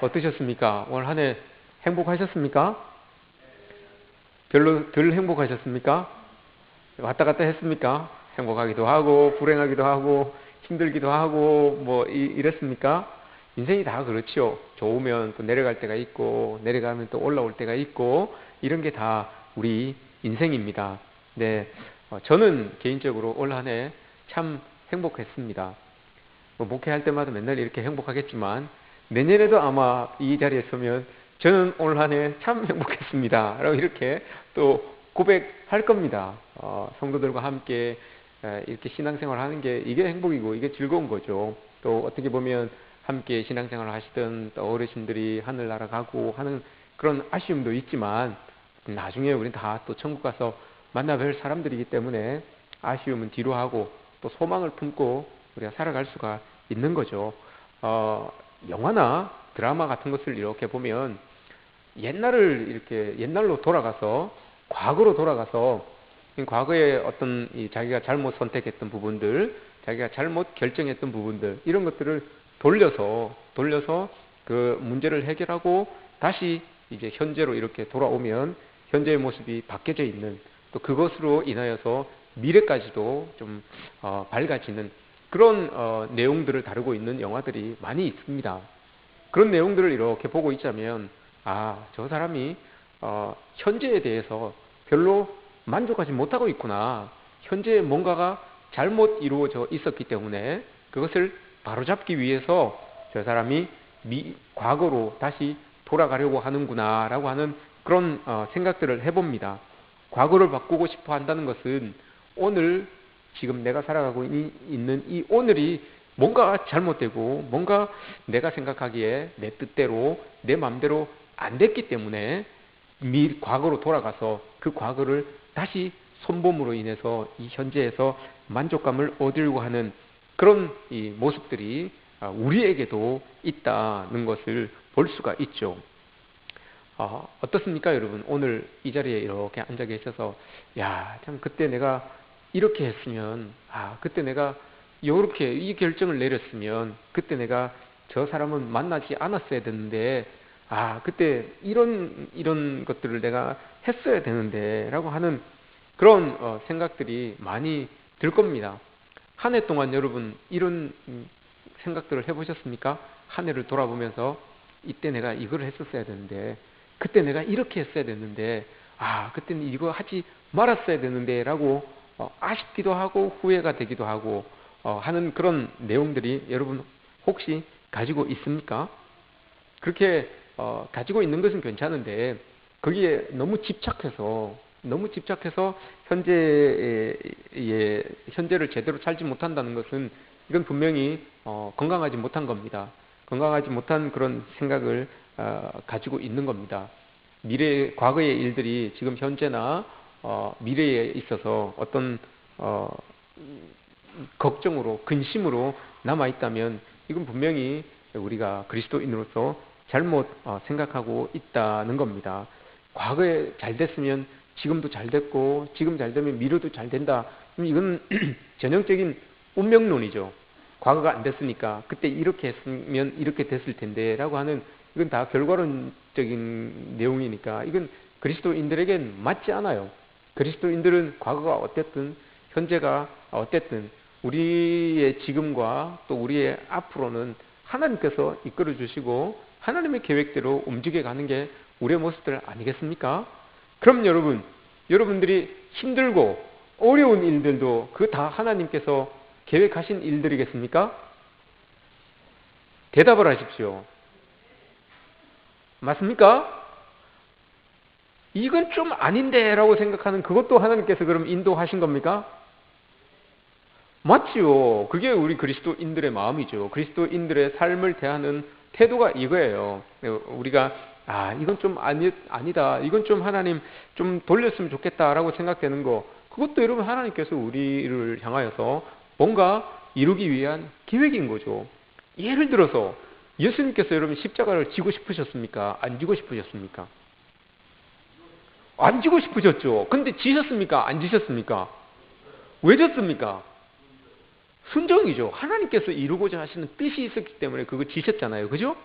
어떠셨습니까? 오늘 한 해 행복하셨습니까? 별로 덜 행복하셨습니까? 왔다 갔다 했습니까? 행복하기도 하고 불행하기도 하고 힘들기도 하고 뭐 이랬습니까? 인생이 다 그렇지요. 좋으면 또 내려갈 때가 있고 내려가면 또 올라올 때가 있고 이런 게 다 우리 인생입니다. 네, 저는 개인적으로 올 한 해 참 행복했습니다. 뭐 목회할 때마다 맨날 이렇게 행복하겠지만 내년에도 아마 이 자리에 서면 저는 올 한 해 참 행복했습니다 라고 이렇게 또 고백할 겁니다. 성도들과 함께 이렇게 신앙생활 하는 게 이게 행복이고 이게 즐거운 거죠. 또 어떻게 보면 함께 신앙생활을 하시던 또 어르신들이 하늘나라 가고 하는 그런 아쉬움도 있지만 나중에 우리는 다 또 천국 가서 만나 뵐 사람들이기 때문에 아쉬움은 뒤로 하고 또 소망을 품고 우리가 살아갈 수가 있는 거죠. 영화나 드라마 같은 것을 이렇게 보면 옛날을 이렇게 옛날로 돌아가서 과거로 돌아가서 과거에 어떤 자기가 잘못 선택했던 부분들, 자기가 잘못 결정했던 부분들 이런 것들을 돌려서 그 문제를 해결하고 다시 이제 현재로 이렇게 돌아오면 현재의 모습이 바뀌어져 있는 또 그것으로 인하여서 미래까지도 좀 밝아지는 그런 내용들을 다루고 있는 영화들이 많이 있습니다. 그런 내용들을 이렇게 보고 있자면 저 사람이 현재에 대해서 별로 만족하지 못하고 있구나. 현재에 뭔가가 잘못 이루어져 있었기 때문에 그것을 바로잡기 위해서 저 사람이 과거로 다시 돌아가려고 하는구나 라고 하는 그런 생각들을 해봅니다. 과거를 바꾸고 싶어 한다는 것은 오늘 지금 내가 살아가고 있는 이 오늘이 뭔가 잘못되고 뭔가 내가 생각하기에 내 뜻대로 내 마음대로 안 됐기 때문에 과거로 돌아가서 그 과거를 다시 손봄으로 인해서 이 현재에서 만족감을 얻으려고 하는 그런 이 모습들이 우리에게도 있다는 것을 볼 수가 있죠. 어떻습니까, 여러분? 오늘 이 자리에 이렇게 앉아 계셔서 참 그때 내가 이렇게 했으면 그때 내가 이렇게 이 결정을 내렸으면 그때 내가 저 사람은 만나지 않았어야 되는데 그때 이런 것들을 내가 했어야 되는데 라고 하는 그런 생각들이 많이 들 겁니다. 한 해 동안 여러분 이런 생각들을 해보셨습니까? 한 해를 돌아보면서 이때 내가 이걸 했었어야 되는데 그때 내가 이렇게 했어야 되는데 그때는 이거 하지 말았어야 되는데 라고 아쉽기도 하고 후회가 되기도 하고 하는 그런 내용들이 여러분 혹시 가지고 있습니까? 그렇게 가지고 있는 것은 괜찮은데 거기에 너무 집착해서 현재를 제대로 살지 못한다는 것은 이건 분명히 건강하지 못한 겁니다. 건강하지 못한 그런 생각을 가지고 있는 겁니다. 과거의 일들이 지금 현재나 미래에 있어서 어떤 걱정으로 근심으로 남아 있다면 이건 분명히 우리가 그리스도인으로서 잘못 생각하고 있다는 겁니다. 과거에 잘 됐으면 지금도 잘 됐고 지금 잘 되면 미래도 잘 된다. 이건 전형적인 운명론이죠. 과거가 안 됐으니까 그때 이렇게 했으면 이렇게 됐을 텐데 라고 하는 이건 다 결과론적인 내용이니까 이건 그리스도인들에겐 맞지 않아요. 그리스도인들은 과거가 어땠든 현재가 어땠든 우리의 지금과 또 우리의 앞으로는 하나님께서 이끌어 주시고 하나님의 계획대로 움직여가는 게 우리의 모습들 아니겠습니까? 그럼 여러분들이 힘들고 어려운 일들도 그 다 하나님께서 계획하신 일들이겠습니까? 대답을 하십시오. 맞습니까? 이건 좀 아닌데 라고 생각하는 그것도 하나님께서 그럼 인도하신 겁니까? 맞지요. 그게 우리 그리스도인들의 마음이죠. 그리스도인들의 삶을 대하는 태도가 이거예요. 우리가 이건 좀 아니다. 이건 좀 하나님 좀 돌렸으면 좋겠다라고 생각되는 거. 그것도 여러분 하나님께서 우리를 향하여서 뭔가 이루기 위한 계획인 거죠. 예를 들어서 예수님께서 여러분 십자가를 지고 싶으셨습니까? 안 지고 싶으셨습니까? 안 지고 싶으셨죠. 근데 지셨습니까? 안 지셨습니까? 왜 졌습니까? 순종이죠. 하나님께서 이루고자 하시는 뜻이 있었기 때문에 그거 지셨잖아요. 그죠?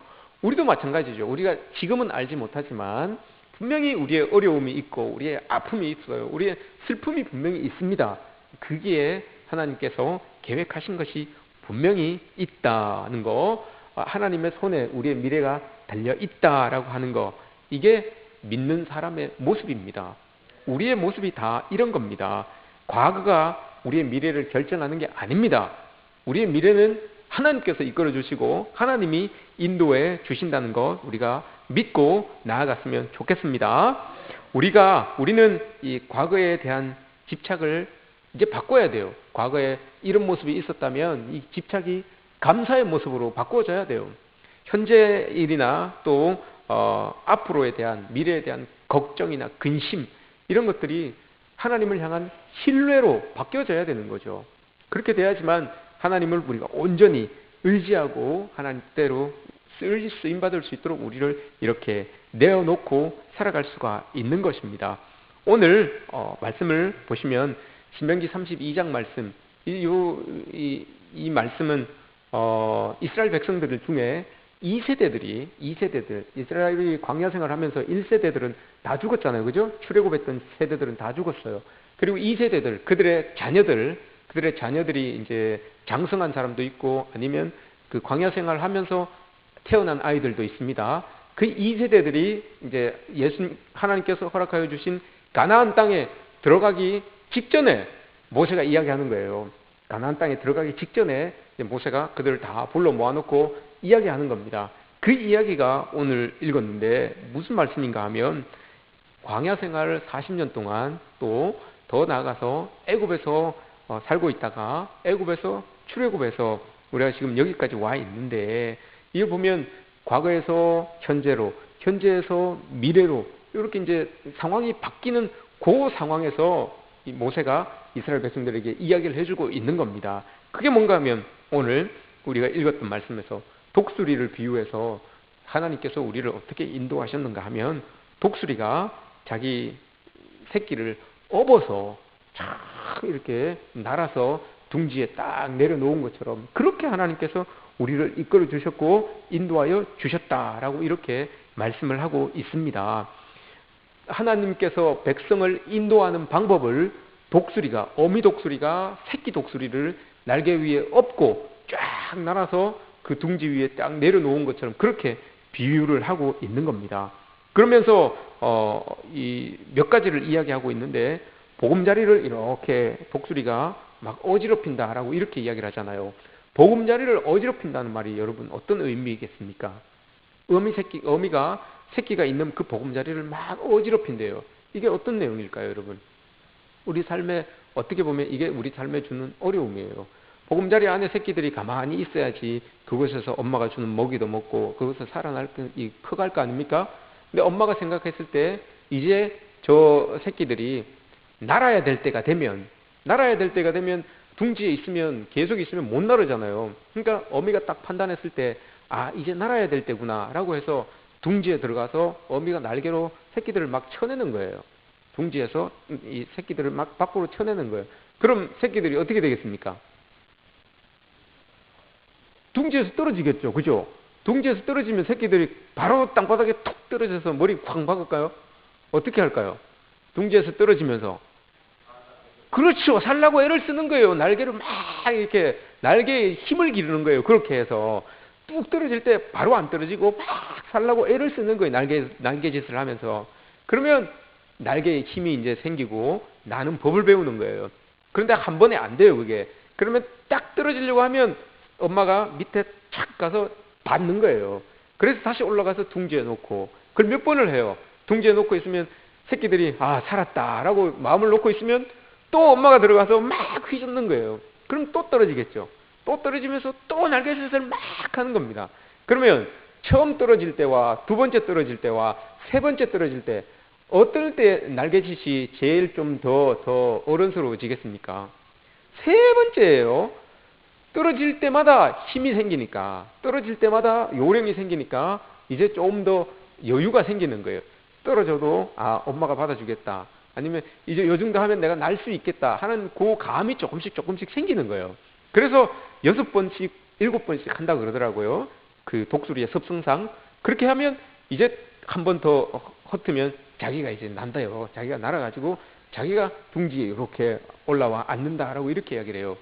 우리도 마찬가지죠. 우리가 지금은 알지 못하지만 분명히 우리의 어려움이 있고 우리의 아픔이 있어요. 우리의 슬픔이 분명히 있습니다. 거기에 하나님께서 계획하신 것이 분명히 있다는 거, 하나님의 손에 우리의 미래가 달려 있다라고 하는 거, 이게 믿는 사람의 모습입니다. 우리의 모습이 다 이런 겁니다. 과거가 우리의 미래를 결정하는 게 아닙니다. 우리의 미래는 하나님께서 이끌어 주시고 하나님이 인도해 주신다는 것, 우리가 믿고 나아갔으면 좋겠습니다. 우리는 이 과거에 대한 집착을 이제 바꿔야 돼요. 과거에 이런 모습이 있었다면 이 집착이 감사의 모습으로 바꿔져야 돼요. 현재 일이나 또 앞으로에 대한, 미래에 대한 걱정이나 근심, 이런 것들이 하나님을 향한 신뢰로 바뀌어져야 되는 거죠. 그렇게 돼야지만 하나님을 우리가 온전히 의지하고 하나님 뜻대로 쓰임받을 수 있도록 우리를 이렇게 내어놓고 살아갈 수가 있는 것입니다. 오늘 말씀을 보시면 신명기 32장 말씀, 이 말씀은 이스라엘 백성들 중에 2세대들, 이스라엘이 광야 생활하면서 1세대들은 다 죽었잖아요. 그죠? 출애굽했던 세대들은 다 죽었어요. 그리고 2세대들, 그들의 자녀들이 이제 장성한 사람도 있고 아니면 그 광야 생활하면서 태어난 아이들도 있습니다. 그 2세대들이 이제 하나님께서 허락하여 주신 가나안 땅에 들어가기 직전에 모세가 이야기하는 거예요. 가나안 땅에 들어가기 직전에 모세가 그들을 다 불러 모아놓고 이야기하는 겁니다. 그 이야기가 오늘 읽었는데 무슨 말씀인가 하면, 광야 생활을 40년 동안 또 더 나아가서 애굽에서 살고 있다가 애굽에서 출애굽해서 우리가 지금 여기까지 와 있는데, 이거 보면 과거에서 현재로, 현재에서 미래로 이렇게 이제 상황이 바뀌는 그 상황에서 이 모세가 이스라엘 백성들에게 이야기를 해주고 있는 겁니다. 그게 뭔가 하면 오늘 우리가 읽었던 말씀에서 독수리를 비유해서 하나님께서 우리를 어떻게 인도하셨는가 하면, 독수리가 자기 새끼를 업어서 쫙 이렇게 날아서 둥지에 딱 내려놓은 것처럼 그렇게 하나님께서 우리를 이끌어 주셨고 인도하여 주셨다라고 이렇게 말씀을 하고 있습니다. 하나님께서 백성을 인도하는 방법을 독수리가, 어미 독수리가 새끼 독수리를 날개 위에 업고 쫙 날아서 그 둥지 위에 딱 내려놓은 것처럼 그렇게 비유를 하고 있는 겁니다. 그러면서 이 몇 가지를 이야기하고 있는데, 보금자리를 이렇게 독수리가 막 어지럽힌다라고 이렇게 이야기를 하잖아요. 보금자리를 어지럽힌다는 말이 여러분 어떤 의미겠습니까? 어미가 새끼가 있는 그 보금자리를 막 어지럽힌대요. 이게 어떤 내용일까요, 여러분? 우리 삶에 어떻게 보면 이게 우리 삶에 주는 어려움이에요. 보금자리 안에 새끼들이 가만히 있어야지 그곳에서 엄마가 주는 먹이도 먹고 그것에서 커갈 거 아닙니까? 근데 엄마가 생각했을 때 이제 저 새끼들이 날아야 될 때가 되면 둥지에 있으면, 계속 있으면 못 나르잖아요. 그러니까 어미가 딱 판단했을 때, 이제 날아야 될 때구나 라고 해서 둥지에 들어가서 어미가 날개로 새끼들을 막 쳐내는 거예요. 둥지에서 이 새끼들을 막 밖으로 쳐내는 거예요. 그럼 새끼들이 어떻게 되겠습니까? 둥지에서 떨어지겠죠. 그죠? 둥지에서 떨어지면 새끼들이 바로 땅바닥에 툭 떨어져서 머리 쾅 박을까요? 어떻게 할까요? 둥지에서 떨어지면서. 그렇죠. 살라고 애를 쓰는 거예요. 날개를 막 이렇게 날개에 힘을 기르는 거예요. 그렇게 해서 뚝 떨어질 때 바로 안 떨어지고 막 살라고 애를 쓰는 거예요. 날개짓을 하면서. 그러면 날개에 힘이 이제 생기고 나는 법을 배우는 거예요. 그런데 한 번에 안 돼요, 그게. 그러면 딱 떨어지려고 하면 엄마가 밑에 착 가서 받는 거예요. 그래서 다시 올라가서 둥지에 놓고, 그걸 몇 번을 해요. 둥지에 놓고 있으면 새끼들이 살았다라고 마음을 놓고 있으면 또 엄마가 들어가서 막 휘젓는 거예요. 그럼 또 떨어지겠죠. 또 떨어지면서 또 날개짓을 막 하는 겁니다. 그러면 처음 떨어질 때와 두 번째 떨어질 때와 세 번째 떨어질 때, 어떨 때 날개짓이 제일 좀 더 어른스러워지겠습니까? 세 번째예요. 떨어질 때마다 힘이 생기니까, 떨어질 때마다 요령이 생기니까 이제 좀 더 여유가 생기는 거예요. 떨어져도 엄마가 받아주겠다, 아니면 이제 요 정도 하면 내가 날 수 있겠다 하는 그 감이 조금씩 생기는 거예요. 그래서 6번씩 7번씩 한다 그러더라고요. 그 독수리의 습성상 그렇게 하면 이제 한 번 더 헛으면 자기가 이제 난다요. 자기가 날아가지고 자기가 둥지에 이렇게 올라와 앉는다라고 이렇게 이야기를 해요.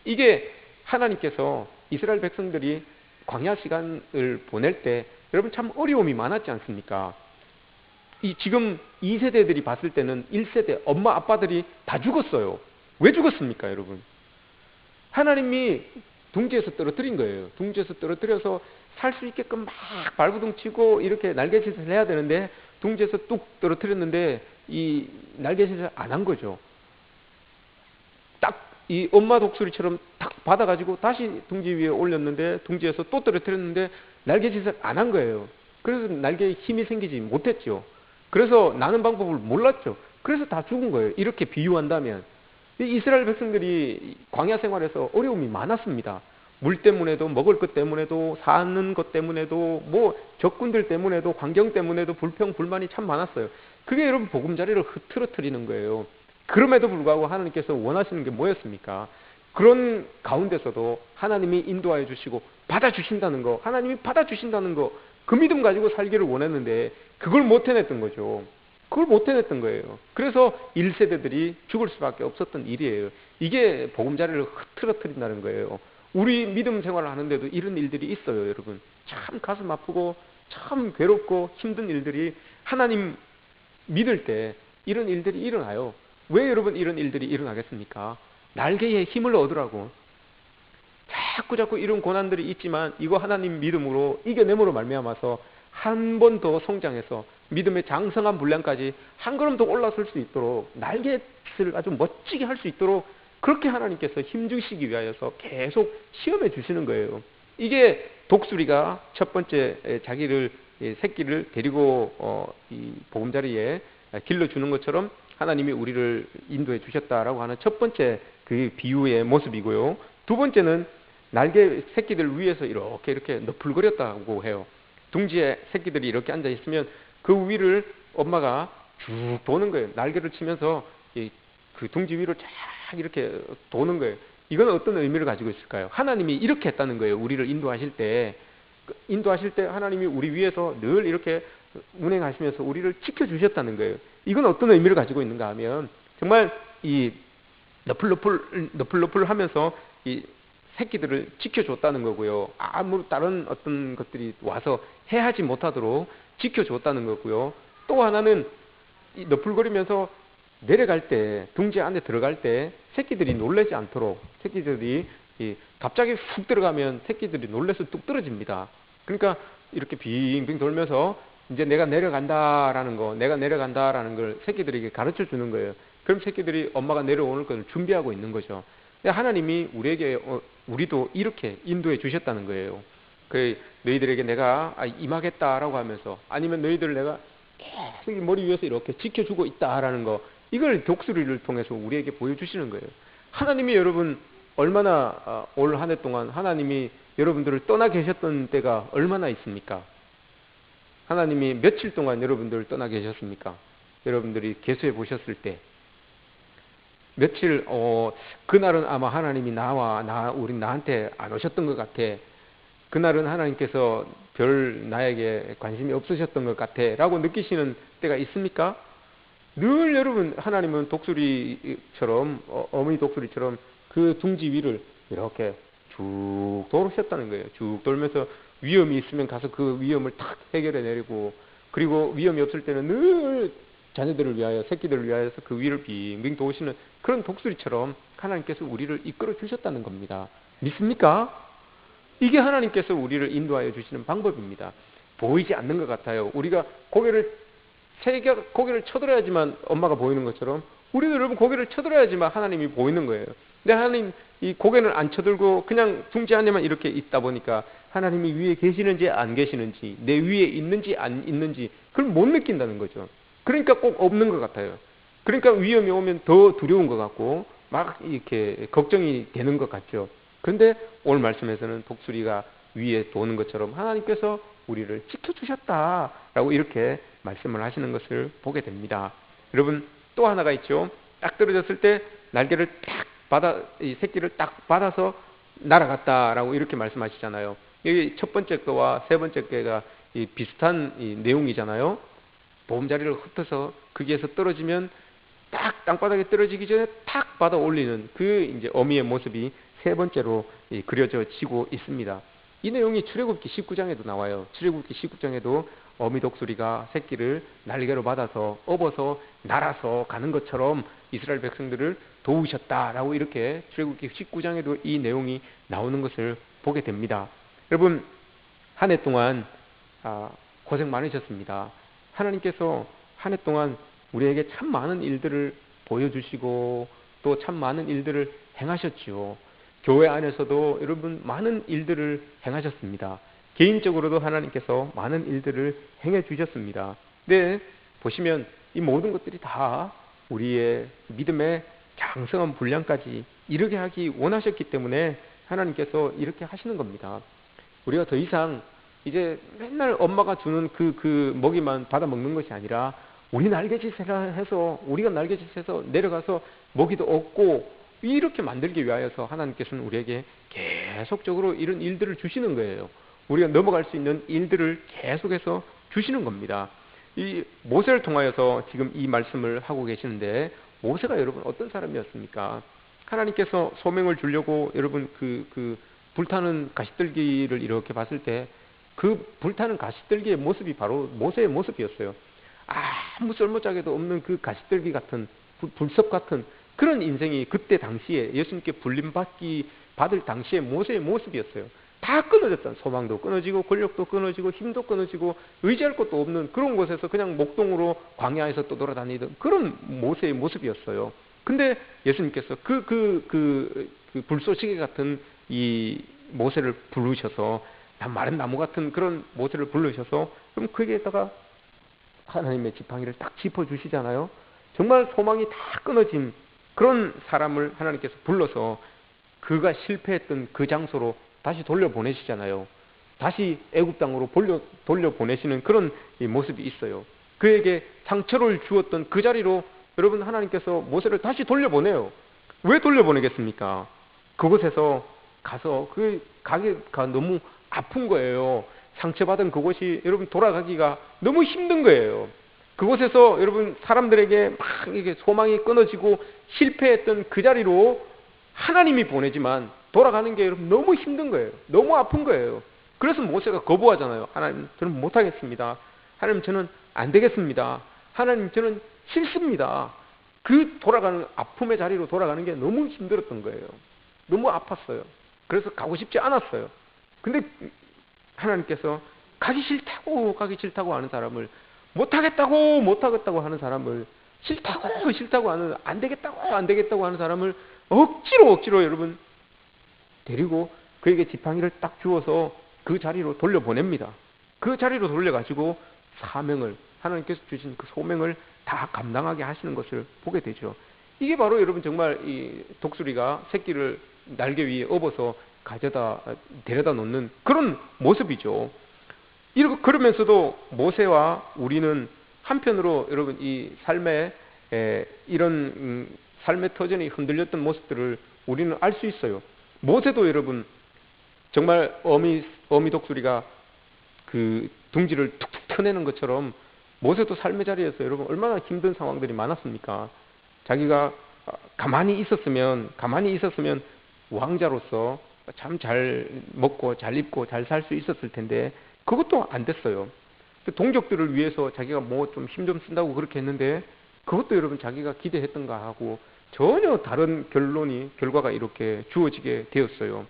이게 하나님께서 이스라엘 백성들이 광야 시간을 보낼 때 여러분 참 어려움이 많았지 않습니까? 지금 2세대들이 봤을 때는 1세대 엄마 아빠들이 다 죽었어요. 왜 죽었습니까, 여러분? 하나님이 둥지에서 떨어뜨린 거예요. 둥지에서 떨어뜨려서 살 수 있게끔 막 발버둥 치고 이렇게 날개짓을 해야 되는데 둥지에서 뚝 떨어뜨렸는데 이 날개짓을 안 한 거죠. 딱 이 엄마 독수리처럼 딱 받아가지고 다시 둥지 위에 올렸는데 둥지에서 또 떨어뜨렸는데 날개짓을 안 한 거예요. 그래서 날개에 힘이 생기지 못했죠. 그래서 나는 방법을 몰랐죠. 그래서 다 죽은 거예요. 이렇게 비유한다면 이스라엘 백성들이 광야 생활에서 어려움이 많았습니다. 물 때문에도 먹을 것 때문에도 사는 것 때문에도 뭐 적군들 때문에도 환경 때문에도 불평 불만이 참 많았어요. 그게 여러분 보금자리를 흐트러뜨리는 거예요. 그럼에도 불구하고 하나님께서 원하시는 게 뭐였습니까? 그런 가운데서도 하나님이 인도하여 주시고 받아주신다는 거, 하나님이 받아주신다는 거, 그 믿음 가지고 살기를 원했는데 그걸 못 해냈던 거죠. 그걸 못 해냈던 거예요. 그래서 1세대들이 죽을 수밖에 없었던 일이에요. 이게 보금자리를 흐트러뜨린다는 거예요. 우리 믿음 생활을 하는데도 이런 일들이 있어요, 여러분. 참 가슴 아프고 참 괴롭고 힘든 일들이 하나님 믿을 때 이런 일들이 일어나요. 왜 여러분 이런 일들이 일어나겠습니까? 날개에 힘을 얻으라고. 자꾸 이런 고난들이 있지만 이거 하나님 믿음으로 이겨냄으로 말미암아서 한 번 더 성장해서 믿음의 장성한 분량까지 한 걸음 더 올라설 수 있도록 날개짓을 아주 멋지게 할 수 있도록 그렇게 하나님께서 힘주시기 위하여서 계속 시험해 주시는 거예요. 이게 독수리가 첫 번째 자기를 새끼를 데리고 이 보금자리에 길러주는 것처럼 하나님이 우리를 인도해 주셨다라고 하는 첫 번째 그 비유의 모습이고요. 두 번째는 날개 새끼들 위에서 이렇게 너풀거렸다고 해요. 둥지에 새끼들이 이렇게 앉아 있으면 그 위를 엄마가 쭉 도는 거예요. 날개를 치면서 그 둥지 위를 쫙 이렇게 도는 거예요. 이건 어떤 의미를 가지고 있을까요? 하나님이 이렇게 했다는 거예요. 우리를 인도하실 때 하나님이 우리 위에서 늘 이렇게 운행하시면서 우리를 지켜주셨다는 거예요. 이건 어떤 의미를 가지고 있는가 하면 정말 이 너풀너풀 하면서 이 새끼들을 지켜줬다는 거고요. 아무 다른 어떤 것들이 와서 해하지 못하도록 지켜줬다는 거고요. 또 하나는 이 너풀거리면서 내려갈 때, 둥지 안에 들어갈 때 새끼들이 놀라지 않도록 새끼들이 갑자기 훅 들어가면 새끼들이 놀라서 뚝 떨어집니다. 그러니까 이렇게 빙빙 돌면서 이제 내가 내려간다라는 걸 새끼들에게 가르쳐 주는 거예요. 그럼 새끼들이 엄마가 내려오는 걸 준비하고 있는 거죠. 하나님이 우리도 이렇게 인도해 주셨다는 거예요. 너희들에게 내가 임하겠다라고 하면서 아니면 너희들을 내가 계속 머리 위에서 이렇게 지켜주고 있다라는 거, 이걸 독수리를 통해서 우리에게 보여주시는 거예요. 하나님이 여러분 얼마나 올 한 해 동안 하나님이 여러분들을 떠나 계셨던 때가 얼마나 있습니까? 하나님이 며칠 동안 여러분들을 떠나 계셨습니까? 여러분들이 계수해 보셨을 때 며칠 그날은 아마 하나님이 나한테 안 오셨던 것 같아. 그날은 하나님께서 별 나에게 관심이 없으셨던 것 같아 라고 느끼시는 때가 있습니까? 늘 여러분 하나님은 독수리처럼 어머니 독수리처럼 그 둥지 위를 이렇게 쭉 돌으셨다는 거예요. 쭉 돌면서 위험이 있으면 가서 그 위험을 탁 해결해 내리고, 그리고 위험이 없을 때는 늘 자녀들을 위하여, 새끼들을 위하여서 그 위를 빙빙 도우시는 그런 독수리처럼 하나님께서 우리를 이끌어 주셨다는 겁니다. 믿습니까? 이게 하나님께서 우리를 인도하여 주시는 방법입니다. 보이지 않는 것 같아요. 우리가 고개를 쳐들어야지만 엄마가 보이는 것처럼 우리도 여러분 고개를 쳐들어야지만 하나님이 보이는 거예요. 근데 하나님 이 고개를 안 쳐들고 그냥 둥지 안에만 이렇게 있다 보니까 하나님이 위에 계시는지 안 계시는지, 내 위에 있는지 안 있는지 그걸 못 느낀다는 거죠. 그러니까 꼭 없는 것 같아요. 그러니까 위험이 오면 더 두려운 것 같고 막 이렇게 걱정이 되는 것 같죠. 그런데 오늘 말씀에서는 독수리가 위에 도는 것처럼 하나님께서 우리를 지켜주셨다라고 이렇게 말씀을 하시는 것을 보게 됩니다. 여러분 또 하나가 있죠. 딱 떨어졌을 때 날개를 딱 이 새끼를 딱 받아서 날아갔다라고 이렇게 말씀하시잖아요. 여기 첫 번째 거와 세 번째 거가 이 비슷한 이 내용이잖아요. 보금자리를 흩어서 거기에서 떨어지면 딱 땅바닥에 떨어지기 전에 탁 받아 올리는 그 이제 어미의 모습이 세 번째로 그려져지고 있습니다. 이 내용이 출애굽기 19장에도 나와요. 출애굽기 19장에도 어미 독수리가 새끼를 날개로 받아서 업어서 날아서 가는 것처럼 이스라엘 백성들을 도우셨다라고 이렇게 출애굽기 19장에도 이 내용이 나오는 것을 보게 됩니다. 여러분, 한 해 동안 고생 많으셨습니다. 하나님께서 한 해 동안 우리에게 참 많은 일들을 보여주시고 또 참 많은 일들을 행하셨지요. 교회 안에서도 여러분 많은 일들을 행하셨습니다. 개인적으로도 하나님께서 많은 일들을 행해 주셨습니다. 근데 보시면 이 모든 것들이 다 우리의 믿음의 장성한 분량까지 이르게 하기 원하셨기 때문에 하나님께서 이렇게 하시는 겁니다. 우리가 더 이상 이제 맨날 엄마가 주는 그 먹이만 받아 먹는 것이 아니라 우리 날개짓을 해서 우리가 날개짓해서 내려가서 먹이도 얻고 이렇게 만들기 위하여서 하나님께서는 우리에게 계속적으로 이런 일들을 주시는 거예요. 우리가 넘어갈 수 있는 일들을 계속해서 주시는 겁니다. 이 모세를 통하여서 지금 이 말씀을 하고 계시는데, 모세가 여러분 어떤 사람이었습니까? 하나님께서 소명을 주려고 여러분 그 불타는 가시떨기를 이렇게 봤을 때 그 불타는 가시떨기의 모습이 바로 모세의 모습이었어요. 아무 쓸모짝에도 없는 그 가시떨기 같은 불섭 같은 그런 인생이 그때 당시에 예수님께 받을 당시에 모세의 모습이었어요. 다 끊어졌잖아요. 소망도 끊어지고 권력도 끊어지고 힘도 끊어지고 의지할 것도 없는 그런 곳에서 그냥 목동으로 광야에서 또 돌아다니던 그런 모세의 모습이었어요. 근데 예수님께서 그 불쏘시개 같은 이 모세를 부르셔서 마른 나무 같은 그런 모세를 부르셔서 그럼 거기에다가 하나님의 지팡이를 딱 짚어주시잖아요. 정말 소망이 다 끊어진 그런 사람을 하나님께서 불러서 그가 실패했던 그 장소로 다시 돌려보내시잖아요. 다시 애굽 땅으로 돌려보내시는 그런 모습이 있어요. 그에게 상처를 주었던 그 자리로 여러분 하나님께서 모세를 다시 돌려보내요. 왜 돌려보내겠습니까? 그곳에서 가서 가기가 너무 아픈 거예요. 상처받은 그곳이 여러분 돌아가기가 너무 힘든 거예요. 그곳에서 여러분 사람들에게 막 이게 소망이 끊어지고 실패했던 그 자리로 하나님이 보내지만 돌아가는 게 여러분 너무 힘든 거예요. 너무 아픈 거예요. 그래서 모세가 거부하잖아요. 하나님, 저는 못하겠습니다. 하나님, 저는 안 되겠습니다. 하나님, 저는 싫습니다. 그 돌아가는 아픔의 자리로 돌아가는 게 너무 힘들었던 거예요. 너무 아팠어요. 그래서 가고 싶지 않았어요. 근데 하나님께서 가기 싫다고 하는 사람을, 못하겠다고 하는 사람을, 싫다고 하는, 안 되겠다고 하는 사람을 억지로 여러분 데리고 그에게 지팡이를 딱 주어서 그 자리로 돌려보냅니다. 그 자리로 돌려가지고 사명을, 하나님께서 주신 그 소명을 다 감당하게 하시는 것을 보게 되죠. 이게 바로 여러분 정말 이 독수리가 새끼를 날개 위에 업어서 데려다 놓는 그런 모습이죠. 그러면서도 모세와 우리는 한편으로 여러분 이 삶의 이런 삶의 터전이 흔들렸던 모습들을 우리는 알 수 있어요. 모세도 여러분 정말 어미 독수리가 그 둥지를 툭툭 터내는 것처럼 모세도 삶의 자리에서 여러분 얼마나 힘든 상황들이 많았습니까? 자기가 가만히 있었으면 왕자로서 참 잘 먹고 잘 입고 잘 살 수 있었을 텐데 그것도 안 됐어요. 동족들을 위해서 자기가 뭐 좀 힘 좀 쓴다고 그렇게 했는데 그것도 여러분 자기가 기대했던가 하고 전혀 다른 결과가 이렇게 주어지게 되었어요.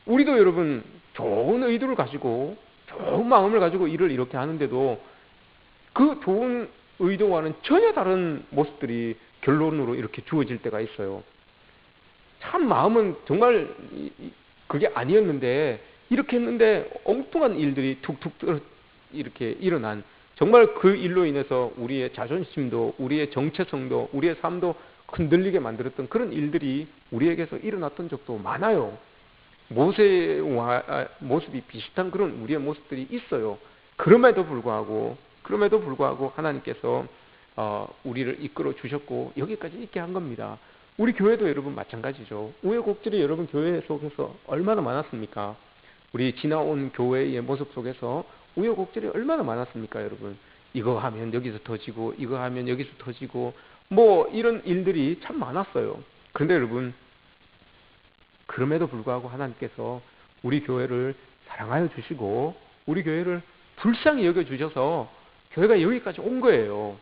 우리도 여러분 좋은 의도를 가지고 좋은 마음을 가지고 일을 이렇게 하는데도 그 좋은 의도와는 전혀 다른 모습들이 결론으로 이렇게 주어질 때가 있어요. 참 마음은 정말 그게 아니었는데 이렇게 했는데 엉뚱한 일들이 툭툭 이렇게 일어난, 정말 그 일로 인해서 우리의 자존심도 우리의 정체성도 우리의 삶도 흔들리게 만들었던 그런 일들이 우리에게서 일어났던 적도 많아요. 모세와 모습이 비슷한 그런 우리의 모습들이 있어요. 그럼에도 불구하고 하나님께서 우리를 이끌어 주셨고 여기까지 있게 한 겁니다. 우리 교회도 여러분 마찬가지죠. 우여곡절이 여러분 교회 속에서 얼마나 많았습니까? 우리 지나온 교회의 모습 속에서 우여곡절이 얼마나 많았습니까, 여러분? 이거 하면 여기서 터지고, 이거 하면 여기서 터지고, 뭐 이런 일들이 참 많았어요. 그런데 여러분, 그럼에도 불구하고 하나님께서 우리 교회를 사랑하여 주시고 우리 교회를 불쌍히 여겨 주셔서 교회가 여기까지 온 거예요.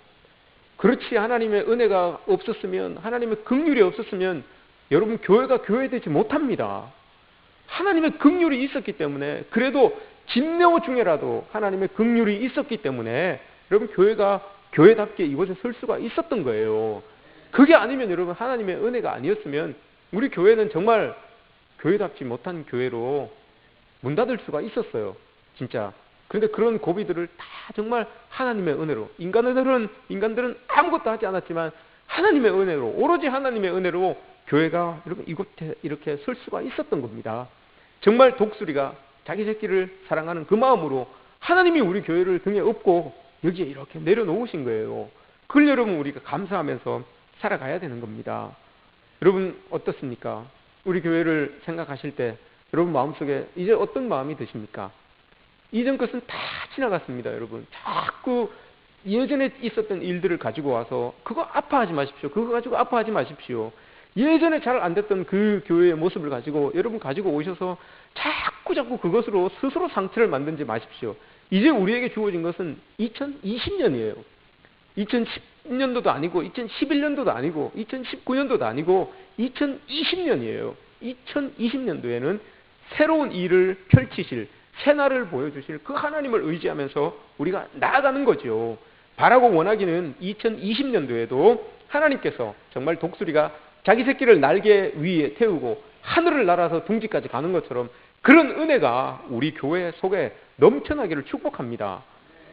그렇지 하나님의 은혜가 없었으면, 하나님의 긍휼이 없었으면 여러분 교회가 교회되지 못합니다. 하나님의 긍휼이 있었기 때문에, 그래도 진내오 중에라도 하나님의 긍휼이 있었기 때문에 여러분 교회가 교회답게 이곳에 설 수가 있었던 거예요. 그게 아니면 여러분 하나님의 은혜가 아니었으면 우리 교회는 정말 교회답지 못한 교회로 문 닫을 수가 있었어요. 진짜. 그런데 그런 고비들을 다 정말 하나님의 은혜로, 인간들은 아무것도 하지 않았지만 하나님의 은혜로, 오로지 하나님의 은혜로 교회가 여러분 이곳에 이렇게 설 수가 있었던 겁니다. 정말 독수리가 자기 새끼를 사랑하는 그 마음으로 하나님이 우리 교회를 등에 업고 여기에 이렇게 내려놓으신 거예요. 그걸 여러분 우리가 감사하면서 살아가야 되는 겁니다. 여러분 어떻습니까? 우리 교회를 생각하실 때 여러분 마음속에 이제 어떤 마음이 드십니까? 이전 것은 다 지나갔습니다, 여러분. 자꾸 예전에 있었던 일들을 가지고 와서 그거 아파하지 마십시오. 그거 가지고 아파하지 마십시오. 예전에 잘 안 됐던 그 교회의 모습을 가지고 여러분 가지고 오셔서 자꾸 그것으로 스스로 상처를 만들지 마십시오. 이제 우리에게 주어진 것은 2020년이에요. 2010년도도 아니고 2011년도도 아니고 2019년도도 아니고 2020년이에요. 2020년도에는 새로운 일을 펼치실, 새날을 보여주실 그 하나님을 의지하면서 우리가 나아가는 거죠. 바라고 원하기는 2020년도에도 하나님께서 정말 독수리가 자기 새끼를 날개 위에 태우고 하늘을 날아서 둥지까지 가는 것처럼 그런 은혜가 우리 교회 속에 넘쳐나기를 축복합니다.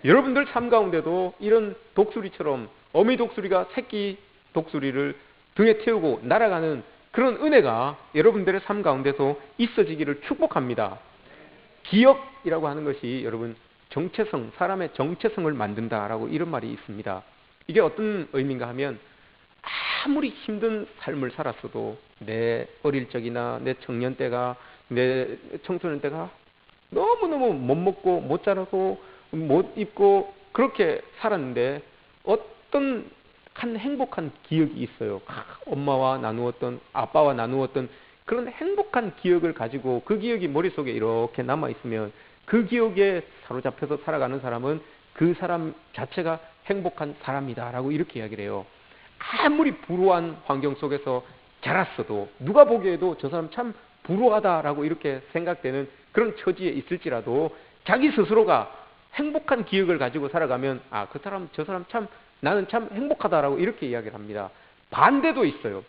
여러분들 삶 가운데도 이런 독수리처럼 어미 독수리가 새끼 독수리를 등에 태우고 날아가는 그런 은혜가 여러분들의 삶 가운데서 있어지기를 축복합니다. 기억이라고 하는 것이 여러분 정체성, 사람의 정체성을 만든다라고 이런 말이 있습니다. 이게 어떤 의미인가 하면 아무리 힘든 삶을 살았어도 내 어릴 적이나 내 청년 때가, 내 청소년 때가 너무너무 못 먹고 못 자라고 못 입고 그렇게 살았는데 어떤 한 행복한 기억이 있어요. 엄마와 나누었던, 아빠와 나누었던 그런 행복한 기억을 가지고 그 기억이 머릿속에 이렇게 남아있으면 그 기억에 사로잡혀서 살아가는 사람은 그 사람 자체가 행복한 사람이다라고 이렇게 이야기를 해요. 아무리 불우한 환경 속에서 자랐어도 누가 보기에도 저 사람 참 불우하다라고 이렇게 생각되는 그런 처지에 있을지라도 자기 스스로가 행복한 기억을 가지고 살아가면 아, 그 사람, 저 사람 참 나는 참 행복하다라고 이렇게 이야기를 합니다. 반대도 있어요.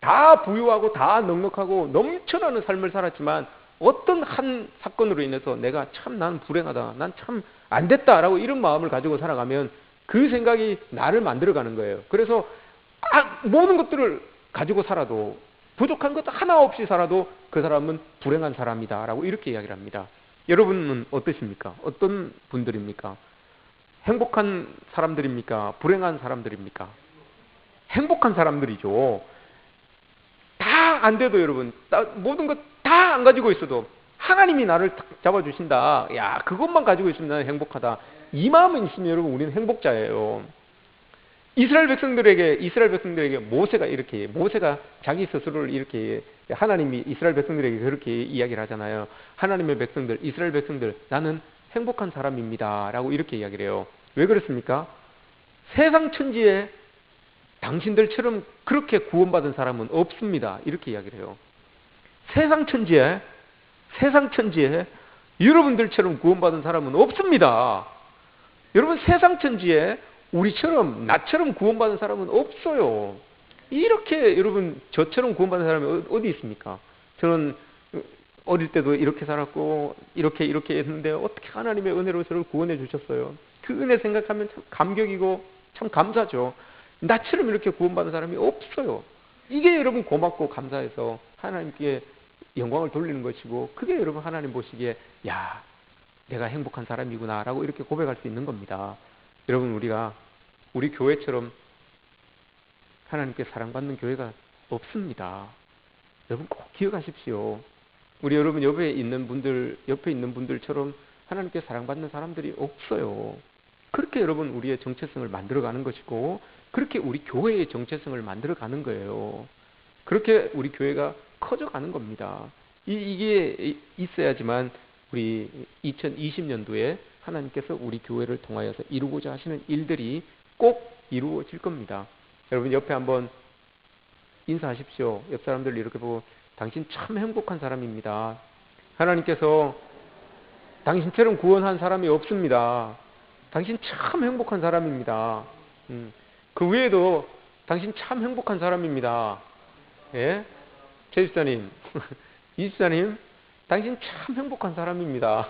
다 부유하고 다 넉넉하고 넘쳐나는 삶을 살았지만 어떤 한 사건으로 인해서 내가 참 난 불행하다, 난 참 안 됐다라고 이런 마음을 가지고 살아가면 그 생각이 나를 만들어가는 거예요. 그래서 모든 것들을 가지고 살아도 부족한 것 하나 없이 살아도 그 사람은 불행한 사람이다라고 이렇게 이야기를 합니다. 여러분은 어떠십니까? 어떤 분들입니까? 행복한 사람들입니까? 불행한 사람들입니까? 행복한 사람들이죠. 다 안 돼도 여러분, 모든 것 다 안 가지고 있어도 하나님이 나를 잡아주신다. 야, 그것만 가지고 있으면 나는 행복하다. 이 마음은 있으면 여러분 우리는 행복자예요. 이스라엘 백성들에게 모세가 자기 스스로를 이렇게 하나님이 이스라엘 백성들에게 그렇게 이야기를 하잖아요. 하나님의 백성들, 이스라엘 백성들, 나는 행복한 사람입니다. 라고 이렇게 이야기를 해요. 왜 그렇습니까? 세상 천지에 당신들처럼 그렇게 구원받은 사람은 없습니다. 이렇게 이야기를 해요. 세상 천지에 여러분들처럼 구원받은 사람은 없습니다. 여러분 세상 천지에 우리처럼 나처럼 구원받은 사람은 없어요. 이렇게 여러분 저처럼 구원받은 사람이 어디 있습니까? 저는 어릴 때도 이렇게 살았고 이렇게 했는데 어떻게 하나님의 은혜로 저를 구원해 주셨어요. 그 은혜 생각하면 참 감격이고 참 감사죠. 나처럼 이렇게 구원받은 사람이 없어요. 이게 여러분 고맙고 감사해서 하나님께 영광을 돌리는 것이고 그게 여러분 하나님 보시기에 야, 내가 행복한 사람이구나 라고 이렇게 고백할 수 있는 겁니다. 여러분 우리가 우리 교회처럼 하나님께 사랑받는 교회가 없습니다. 여러분 꼭 기억하십시오. 우리 여러분 옆에 있는 분들처럼 하나님께 사랑받는 사람들이 없어요. 그렇게 여러분 우리의 정체성을 만들어가는 것이고 그렇게 우리 교회의 정체성을 만들어가는 거예요. 그렇게 우리 교회가 커져가는 겁니다. 이게 있어야지만 우리 2020년도에 하나님께서 우리 교회를 통하여서 이루고자 하시는 일들이 꼭 이루어질 겁니다. 여러분 옆에 한번 인사하십시오. 옆 사람들 이렇게 보고 당신 참 행복한 사람입니다. 하나님께서 당신처럼 구원한 사람이 없습니다. 당신 참 행복한 사람입니다. 그 외에도 당신 참 행복한 사람입니다. 예? 최 집사님, 이 집사님, 당신 참 행복한 사람입니다.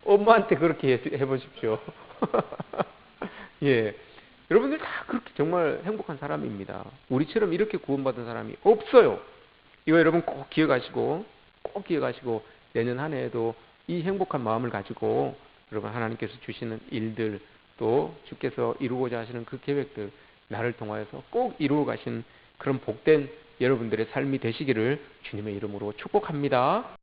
엄마한테 그렇게 해보십시오. 예. 여러분들 다 그렇게 정말 행복한 사람입니다. 우리처럼 이렇게 구원받은 사람이 없어요. 이거 여러분 꼭 기억하시고 내년 한 해에도 이 행복한 마음을 가지고 여러분 하나님께서 주시는 일들 또 주께서 이루고자 하시는 그 계획들 나를 통하여서 꼭 이루어 가신 그런 복된 여러분들의 삶이 되시기를 주님의 이름으로 축복합니다.